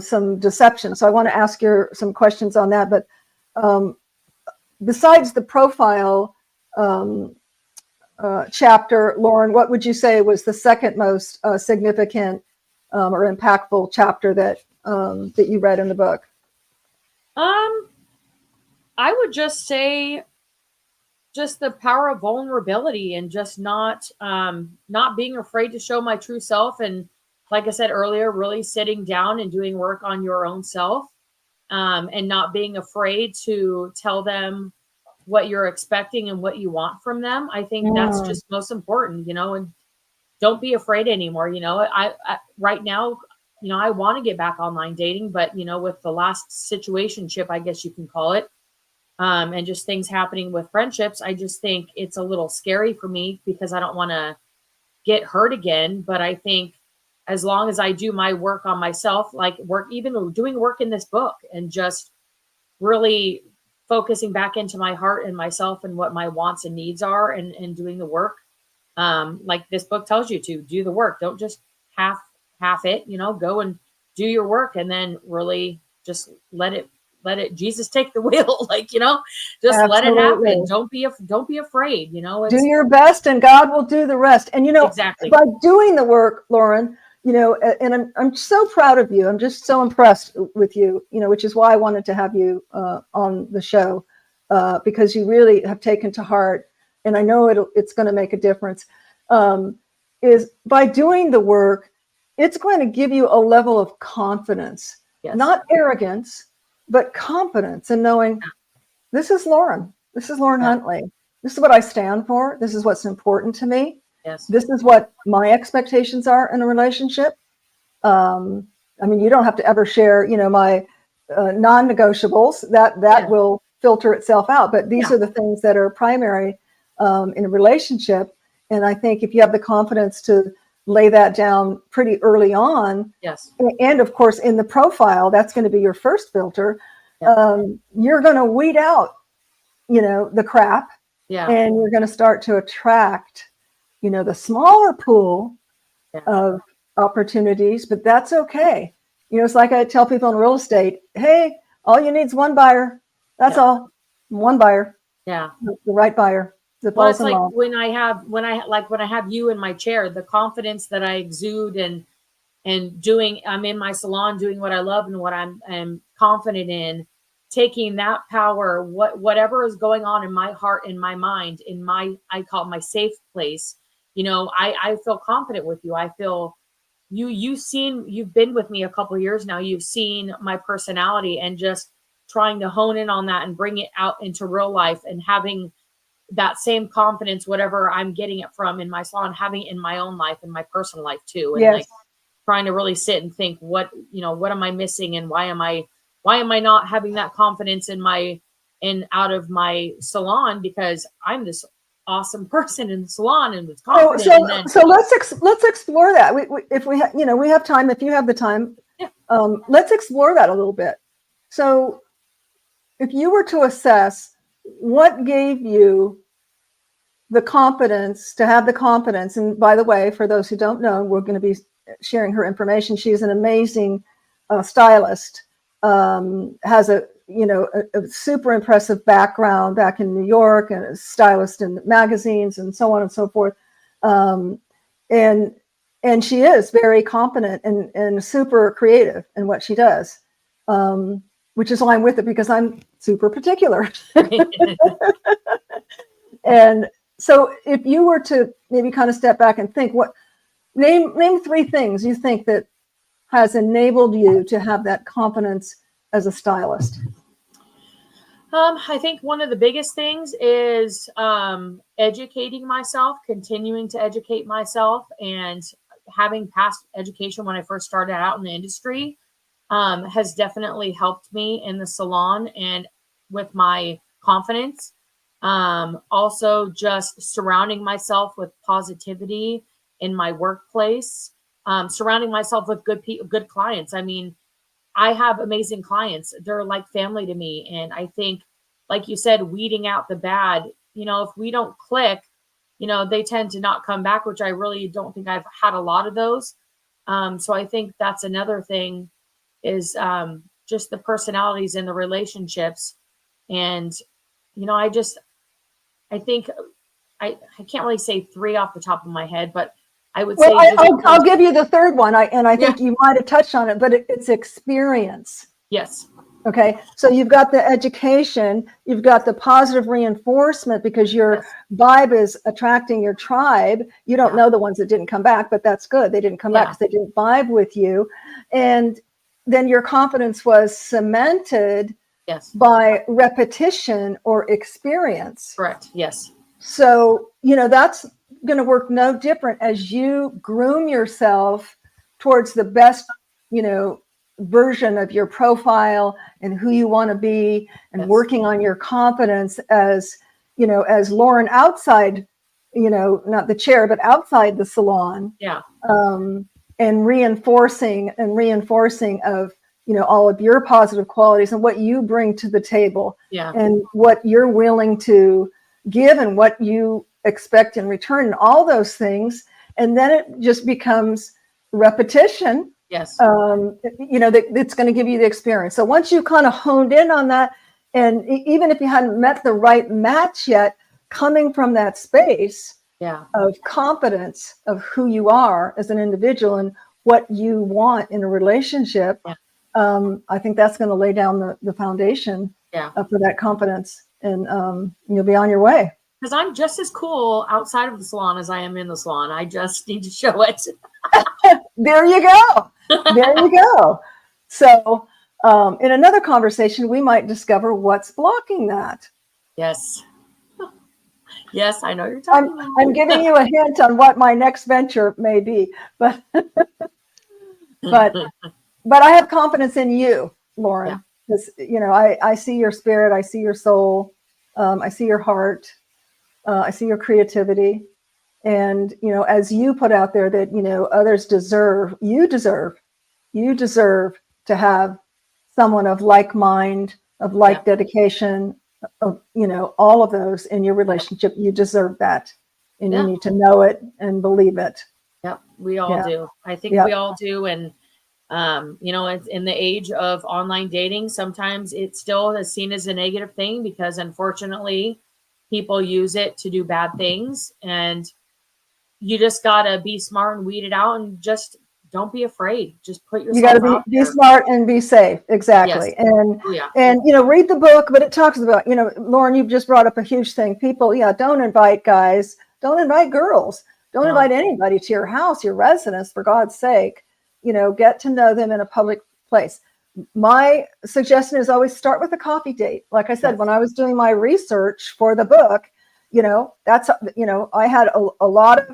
some deception. So I want to ask you some questions on that. But besides the profile chapter, Lauren, what would you say was the second most significant or impactful chapter that you read in the book? I would just say just the power of vulnerability and just not being afraid to show my true self. And like I said earlier, really sitting down and doing work on your own self, and not being afraid to tell them what you're expecting and what you want from them. I think that's just most important, and don't be afraid anymore. I right now, I want to get back online dating, but with the last situationship, I guess you can call it, and just things happening with friendships, I just think it's a little scary for me because I don't want to get hurt again. But I think as long as I do my work on myself, like even doing work in this book and just really focusing back into my heart and myself and what my wants and needs are, and doing the work, like this book tells you to do the work. Don't just half it, go and do your work, and then really just let it Jesus take the wheel, just Absolutely. let it happen. Don't be afraid, do your best and God will do the rest. And exactly, by doing the work, Lauren, and I'm so proud of you. I'm just so impressed with you, which is why I wanted to have you on the show, because you really have taken to heart, and I know it's going to make a difference, is by doing the work, it's going to give you a level of confidence, yes, not arrogance, but confidence in knowing this is Lauren. This is Lauren Huntley. This is what I stand for. This is what's important to me. yes, This is what my expectations are in a relationship. You don't have to ever share, my non-negotiables. That will filter itself out. But these are the things that are primary in a relationship. And I think if you have the confidence to lay that down pretty early on, yes, and of course in the profile, that's going to be your first filter. You're going to weed out, the crap, and you're going to start to attract, the smaller pool of opportunities. But that's okay. It's like I tell people in real estate, hey, all you need is one buyer. That's all. One buyer. Yeah. The right buyer. Well, it's like when I have you in my chair, the confidence that I exude and I'm in my salon doing what I love and what I'm confident in, taking that power, whatever is going on in my heart, in my mind, I call it my safe place. I feel confident with you. I feel you've been with me a couple of years now. You've seen my personality, and just trying to hone in on that and bring it out into real life, and having that same confidence, whatever I'm getting it from in my salon, having it in my own life, in my personal life too. And trying to really sit and think, what am I missing, and why am I not having that confidence out of my salon, because I'm this awesome person in the salon and it's confident. So let's explore that. If we have time, if you have the time, let's explore that a little bit. So if you were to assess what gave you the confidence to have the confidence, and by the way, for those who don't know, we're going to be sharing her information. She is an amazing stylist, has a super impressive background back in New York, and a stylist in magazines and so on and so forth. And she is very competent and super creative in what she does, which is why I'm with it, because I'm super particular. And so if you were to maybe kind of step back and think, name three things you think that has enabled you to have that confidence as a stylist. I think one of the biggest things is educating myself, continuing to educate myself, and having past education when I first started out in the industry has definitely helped me in the salon and with my confidence. Also, just surrounding myself with positivity in my workplace, surrounding myself with good clients. I mean, I have amazing clients. They're like family to me. And I think, like you said, weeding out the bad, if we don't click, they tend to not come back, which I really don't think I've had a lot of those. So I think that's another thing is just the personalities in the relationships. And, you know, I think I can't really say 3 off the top of my head, but I would say. I'll give you the third one. I think you might have touched on it, but it's experience. Yes. Okay. So you've got the education, you've got the positive reinforcement because your vibe is attracting your tribe. You don't know the ones that didn't come back, but that's good. They didn't come back because they didn't vibe with you. And then your confidence was cemented by repetition or experience. Correct. Yes. So, you know, that's going to work no different as you groom yourself towards the best, you know, version of your profile and who you want to be, and working on your confidence as, you know, as Lauren outside, you know, not the chair, but outside the salon. Yeah. And reinforcing of, you know, all of your positive qualities and what you bring to the table. Yeah. And what you're willing to give and what you expect in return, and all those things. And then it just becomes repetition. Yes. You know, it's going to give you the experience. So once you kind of honed in on that, and even if you hadn't met the right match yet, coming from that space of confidence of who you are as an individual and what you want in a relationship, I think that's going to lay down the foundation for that confidence, and you'll be on your way. Because I'm just as cool outside of the salon as I am in the salon. I just need to show it. There you go. There you go. So in another conversation, we might discover what's blocking that. Yes. Yes, I know you're talking about. I'm giving you a hint on what my next venture may be, but I have confidence in you, Lauren, because, you know, I see your spirit, I see your soul, I see your heart, I see your creativity. And, you know, as you put out there that, you know, others deserve to have someone of like mind, of like dedication, of, you know, all of those in your relationship. You deserve that, and you need to know it and believe it. Yep, we all do. I think we all do. And, you know, in the age of online dating, sometimes it still is seen as a negative thing because, unfortunately, people use it to do bad things. And you just got to be smart and weed it out, and just don't be afraid. Just put yourself out there. You got to be smart and be safe. Exactly. Yes. And, you know, read the book, but it talks about, you know, Lauren, you've just brought up a huge thing. People, don't invite guys, don't invite girls, don't invite anybody to your house, your residence, for God's sake. You know, get to know them in a public place. My suggestion is always start with a coffee date. Like I said, when I was doing my research for the book, you know, that's, you know, I had a lot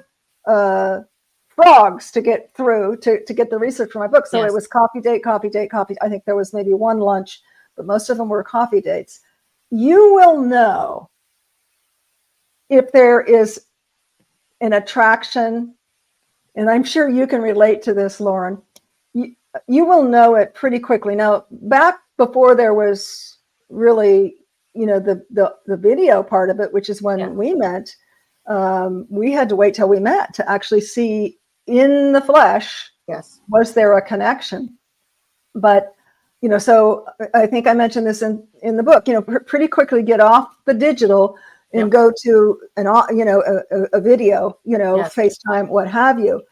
of frogs to get through to get the research for my book. So it was coffee date. I think there was maybe one lunch, but most of them were coffee dates. You will know if there is an attraction, and I'm sure you can relate to this, Lauren. You will know it pretty quickly. Now, back before there was really, you know, the video part of it, which is when we met, we had to wait till we met to actually see in the flesh, was there a connection? But, you know, so I think I mentioned this in the book, you know, pretty quickly get off the digital and go to a video, you know, FaceTime, what have you.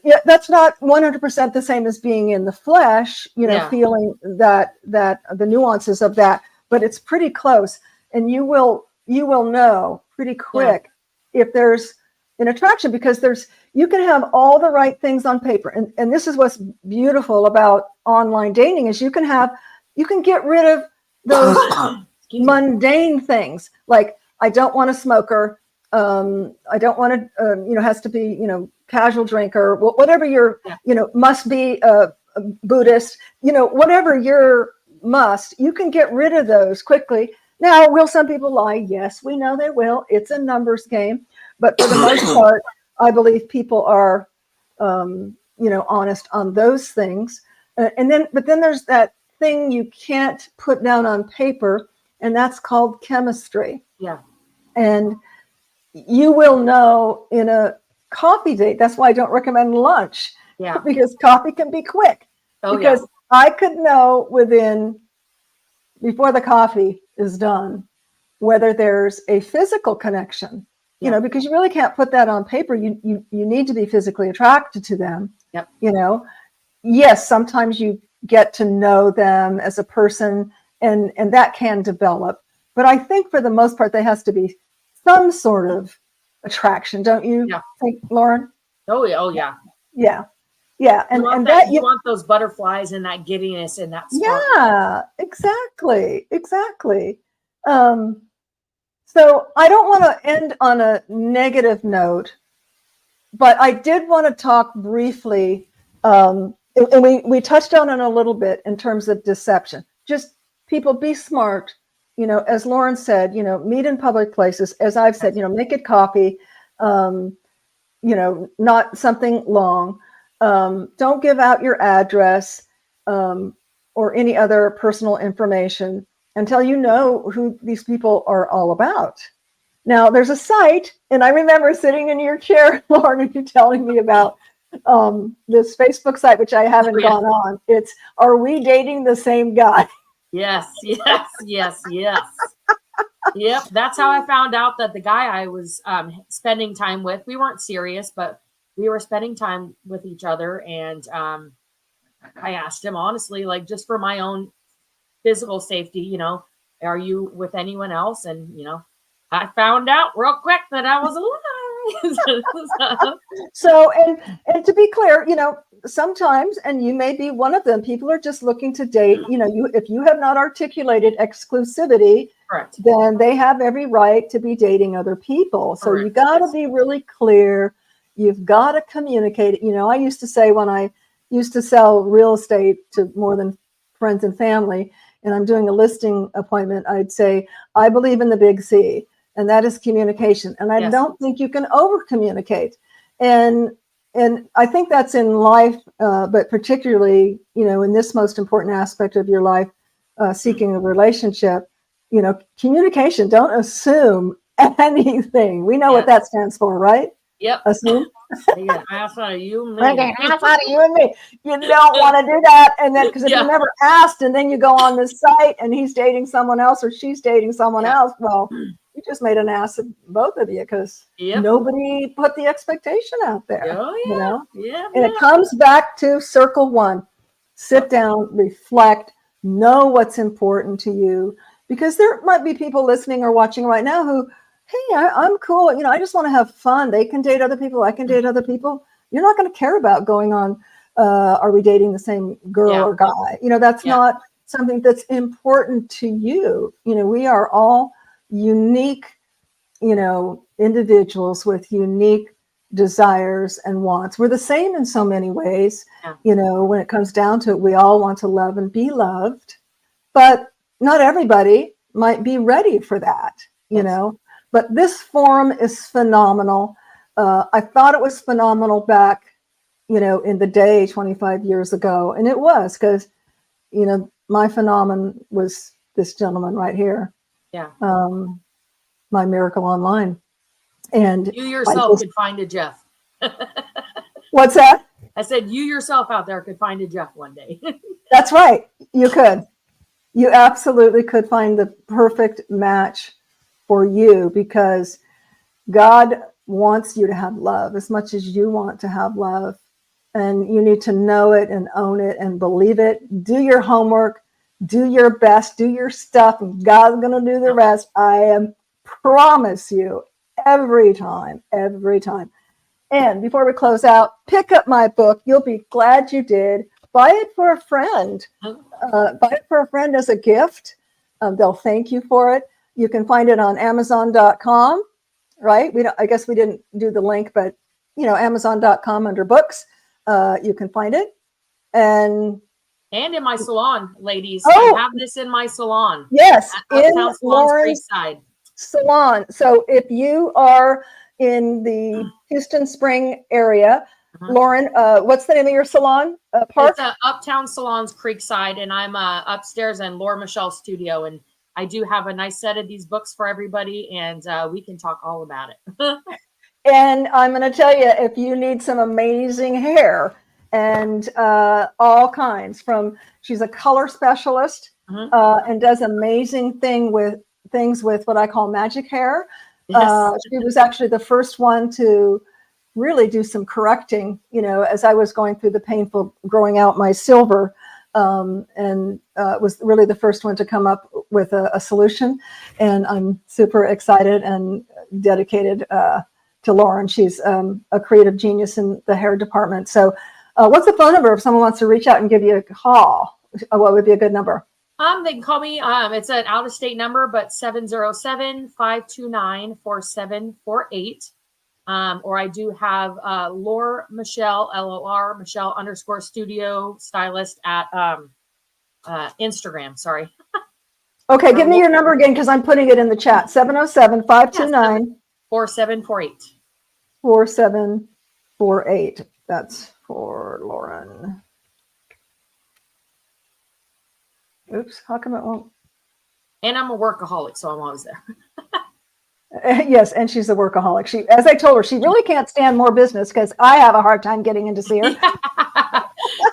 Yeah, that's not 100% the same as being in the flesh, you know, feeling that the nuances of that, but it's pretty close. And you will know pretty quick if there's an attraction, because you can have all the right things on paper. And this is what's beautiful about online dating is you can get rid of those mundane things. Like, I don't want a smoker. I don't want to, you know, has to be, you know, casual drinker, whatever your, you know, must be a Buddhist, you know, whatever your must, you can get rid of those quickly. Now, will some people lie? Yes, we know they will. It's a numbers game. But for the most part, I believe people are, you know, honest on those things. But then there's that thing you can't put down on paper, and that's called chemistry. Yeah. And you will know in a coffee date. That's why I don't recommend lunch. Yeah. Because coffee can be quick. Oh, because I could know before the coffee is done, whether there's a physical connection, you know, because you really can't put that on paper. You need to be physically attracted to them. Yep. You know, yes, sometimes you get to know them as a person and that can develop. But I think for the most part, there has to be some sort of attraction. Don't you think, Lauren? Oh, yeah. Oh, yeah. Yeah. Yeah. You want that you want those butterflies and that giddiness and that spark. Yeah, exactly. Exactly. So I don't want to end on a negative note, but I did want to talk briefly, and we touched on it a little bit in terms of deception. Just people be smart, you know, as Lauren said, you know, meet in public places. As I've said, you know, make it coffee, you know, not something long. Don't give out your address or any other personal information until you know who these people are all about. Now, there's a site, and I remember sitting in your chair, Lauren, and you telling me about this Facebook site, which I haven't gone on. It's Are We Dating the Same Guy? Yes, yes, yes, yes. Yep, that's how I found out that the guy I was spending time with, we weren't serious, but we were spending time with each other. And I asked him honestly, like just for my own physical safety, you know, are you with anyone else? And, you know, I found out real quick that I was alive. So, and to be clear, you know, sometimes, and you may be one of them, people are just looking to date, you know, if you have not articulated exclusivity, Correct. then they have every right to be dating other people. So Correct. you got to be really clear. You've got to communicate it. You know, I used to say when I used to sell real estate to more than friends and family, and I'm doing a listing appointment, I'd say, I believe in the big C, and that is communication. And I don't think you can over communicate. And I think that's in life, but particularly, you know, in this most important aspect of your life, seeking a relationship, you know, communication, don't assume anything. We know what that stands for, right? Yep. Assume. You get an ass out of you and me. Ass out of you and me. You don't want to do that. And then, because if you never asked and then you go on this site and he's dating someone else or she's dating someone else, well, you just made an ass of both of you because nobody put the expectation out there. Oh, yeah. You know? Yeah. And it comes back to circle one. Sit down, reflect, know what's important to you, because there might be people listening or watching right now who, hey, I'm cool. You know, I just want to have fun. They can date other people. I can date other people. You're not going to care about going on, are we dating the same girl or guy? You know, that's not something that's important to you. You know, we are all unique, you know, individuals with unique desires and wants. We're the same in so many ways. You know, when it comes down to it, we all want to love and be loved, but not everybody might be ready for that, you know. But this forum is phenomenal. I thought it was phenomenal back, you know, in the day 25 years ago. And it was because, you know, my phenomenon was this gentleman right here. Yeah. My Miracle Online. And you yourself could find a Jeff. What's that? I said you yourself out there could find a Jeff one day. That's right. You could. You absolutely could find the perfect match for you, because God wants you to have love as much as you want to have love. And you need to know it and own it and believe it. Do your homework, do your best, do your stuff. And God's going to do the rest. I promise you, every time. And before we close out, pick up my book. You'll be glad you did. Buy it for a friend. Buy it for a friend as a gift. They'll thank you for it. You can find it on Amazon.com, right? I guess we didn't do the link, but you know, Amazon.com under books, you can find it. And in my salon, ladies. I have this in my salon. Yes, in Lauren's salon. So if you are in the Houston Spring area, Lauren, what's the name of your salon? Park? It's Uptown Salons Creekside, and I'm upstairs in Laura Michelle's studio, and I do have a nice set of these books for everybody, and we can talk all about it. And I'm going to tell you, if you need some amazing hair, and all kinds. She's a color specialist and does amazing things with what I call magic hair. Yes. She was actually the first one to really do some correcting, as I was going through the painful growing out my silver, and was really the first one to come up with a solution. And I'm super excited and dedicated to Lauren. She's a creative genius in the hair department. So what's the phone number if someone wants to reach out and give you a call? What would be a good number? They can call me. It's an out-of-state number, but 707-529-4748. Or I do have Laura Michelle, LOR Michelle _studio stylist at Instagram. Sorry. Okay, give me your number again because I'm putting it in the chat. 707-529 4748. 4748. That's for Lauren. Oops, how come it won't? And I'm a workaholic, so I'm always there. Yes, and she's a workaholic. She, as I told her, she really can't stand more business because I have a hard time getting in to see her.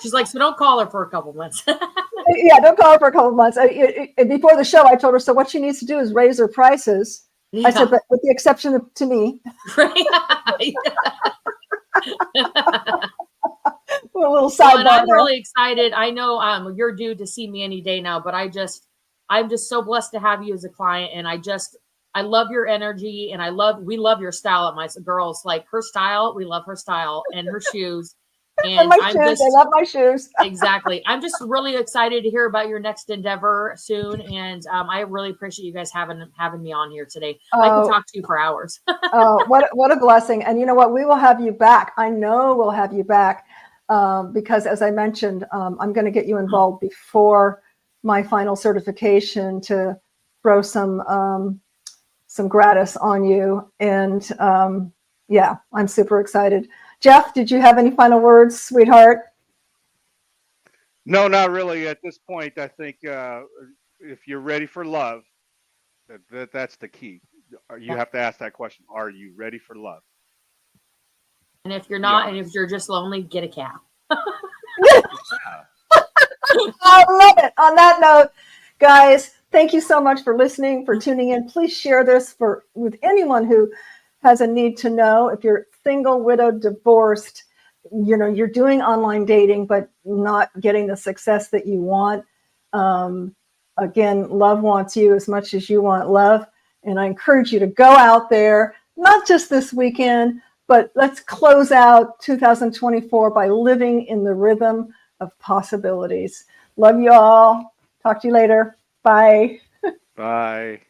She's like, so don't call her for a couple months. Yeah, don't call her for a couple of months. Before the show, I told her, so what she needs to do is raise her prices. Yeah. I said, but with the exception of to me. A little sidebar. And I'm really excited. I know you're due to see me any day now, but I'm just so blessed to have you as a client, and I love your energy, and we love your style at my girls. Like her style, we love her style and her shoes. And my shoes. I love my shoes. Exactly. I'm just really excited to hear about your next endeavor soon, and I really appreciate you guys having me on here today. I can talk to you for hours. Oh, what a blessing! And you know what? We will have you back. I know we'll have you back because, as I mentioned, I'm going to get you involved before my final certification to throw some gratis on you. And yeah, I'm super excited. Jeff, did you have any final words, sweetheart? No, not really. At this point, I think if you're ready for love, that's the key. You have to ask that question. Are you ready for love? And if you're not, and if you're just lonely, get a cat. I love it. On that note, guys, thank you so much for listening, for tuning in. Please share this with anyone who has a need to know. If you're single, widowed, divorced, you're doing online dating, but not getting the success that you want. Again, love wants you as much as you want love. And I encourage you to go out there, not just this weekend, but let's close out 2024 by living in the rhythm of possibilities. Love you all. Talk to you later. Bye. Bye.